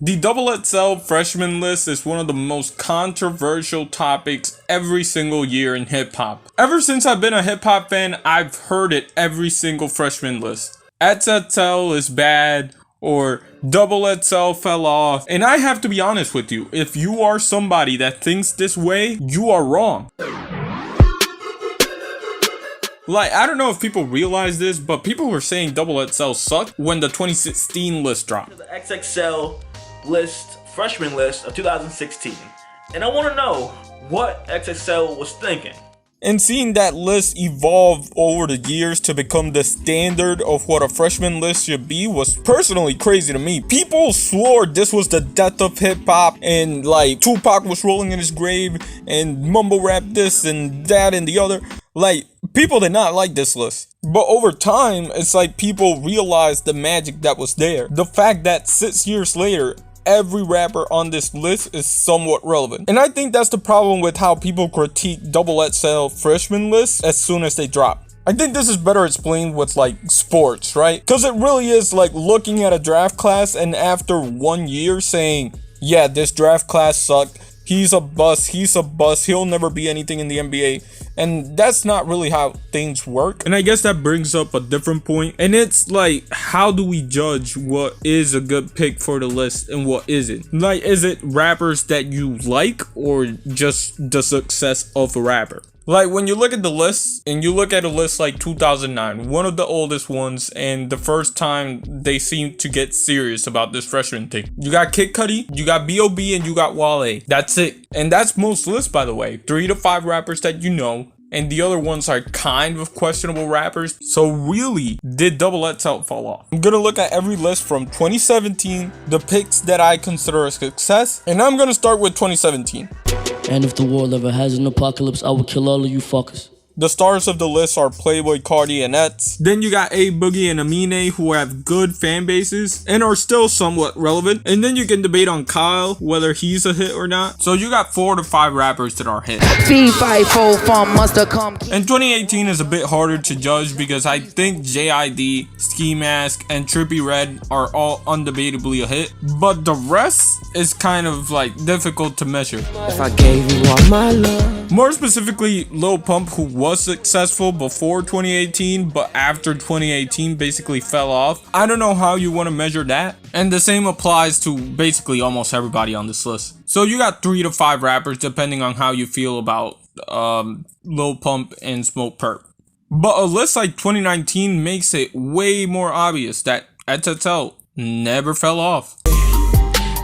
The XXL freshman list is one of the most controversial topics every single year in hip hop. Ever since I've been a hip hop fan, I've heard it every single freshman list. XXL is bad, or XXL fell off. And I have to be honest with you, if you are somebody that thinks this way, you are wrong. Like, I don't know if people realize this, but people were saying XXL sucked when the 2016 list dropped. The XXL list, freshman list of 2016. And I want to know what XXL was thinking. And seeing that list evolve over the years to become the standard of what a freshman list should be was personally crazy to me. People swore this was the death of hip hop, and like Tupac was rolling in his grave and mumble rap this and that and the other. Like, people did not like this list. But over time, it's like people realized the magic that was there. The fact that 6 years later, every rapper on this list is somewhat relevant. And I think that's the problem with how people critique XXL freshman lists as soon as they drop. I think this is better explained with like sports, right? Because it really is like looking at a draft class and after 1 year saying, yeah, this draft class sucked. He's a bust, he'll never be anything in the NBA. And that's not really how things work. And I guess that brings up a different point. And it's like, how do we judge what is a good pick for the list and what isn't? Like, is it rappers that you like or just the success of a rapper? Like, when you look at the list, and you look at a list like 2009, one of the oldest ones, and the first time they seem to get serious about this freshman thing. You got Kid Cudi, you got B.O.B., and you got Wale. That's it. And that's most lists, by the way. 3 to 5 rappers that you know, and the other ones are kind of questionable rappers. So really, did XXL fall off? I'm gonna look at every list from 2017, the picks that I consider a success, and I'm gonna start with 2017. And if the world ever has an apocalypse, I will kill all of you fuckers. The stars of the list are Playboy Cardi and Ets. Then you got A Boogie and Amine, who have good fan bases and are still somewhat relevant. And then you can debate on Kyle, whether he's a hit or not. So you got 4 to 5 rappers that are hits. And 2018 is a bit harder to judge because I think JID, Ski Mask, and Trippie Redd are all undebatably a hit. But the rest is kind of like difficult to measure. If I gave you all my love. More specifically, Lil Pump, who was successful before 2018 but after 2018 basically fell off. I don't know how you want to measure that. And the same applies to basically almost everybody on this list. So you got 3 to 5 rappers depending on how you feel about Lil Pump and Smoke Perp. But a list like 2019 makes it way more obvious that XXL never fell off.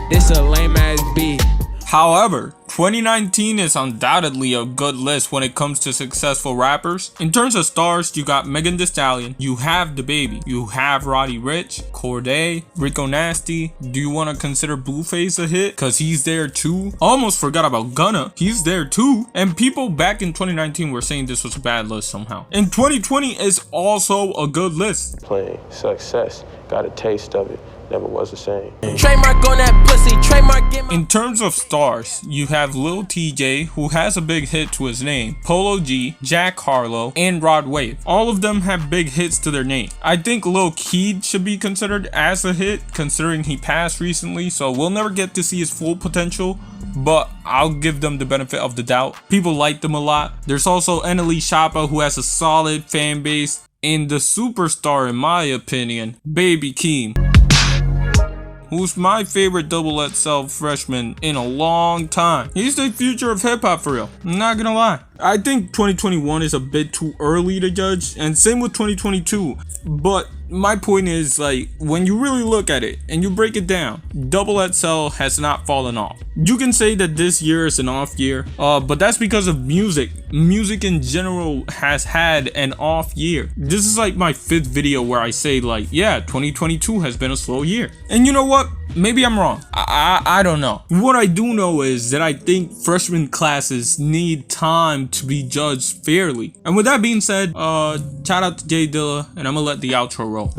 This a lame ass beat. However, 2019 is undoubtedly a good list when it comes to successful rappers. In terms of stars, you got Megan Thee Stallion, you have DaBaby, you have Roddy Ricch, Cordae, Rico Nasty. Do you want to consider Blueface a hit? Cause he's there too. Almost forgot about Gunna, he's there too. And people back in 2019 were saying this was a bad list somehow. And 2020 is also a good list. Playing success, got a taste of it. Never was the same. Trademark on that pussy, trademark get my... In terms of stars, you have Lil TJay, who has a big hit to his name, Polo G, Jack Harlow, and Rod Wave. All of them have big hits to their name. I think Lil Keed should be considered as a hit, considering he passed recently, so we'll never get to see his full potential, but I'll give them the benefit of the doubt. People like them a lot. There's also NLE Choppa, who has a solid fan base, and the superstar, in my opinion, Baby Keem, who's my favorite XXL freshman in a long time. He's the future of hip hop for real. I'm not gonna lie. I think 2021 is a bit too early to judge, and same with 2022. But my point is, like, when you really look at it and you break it down, XXL has not fallen off. You can say that this year is an off year, but that's because of music. Music in general has had an off year. This is like my 5th video where I say, like, yeah, 2022 has been a slow year. And you know what? Maybe I'm wrong. I don't know. What I do know is that I think freshman classes need time to be judged fairly. And with that being said, shout out to Jay Dilla, and I'm gonna let the outro roll.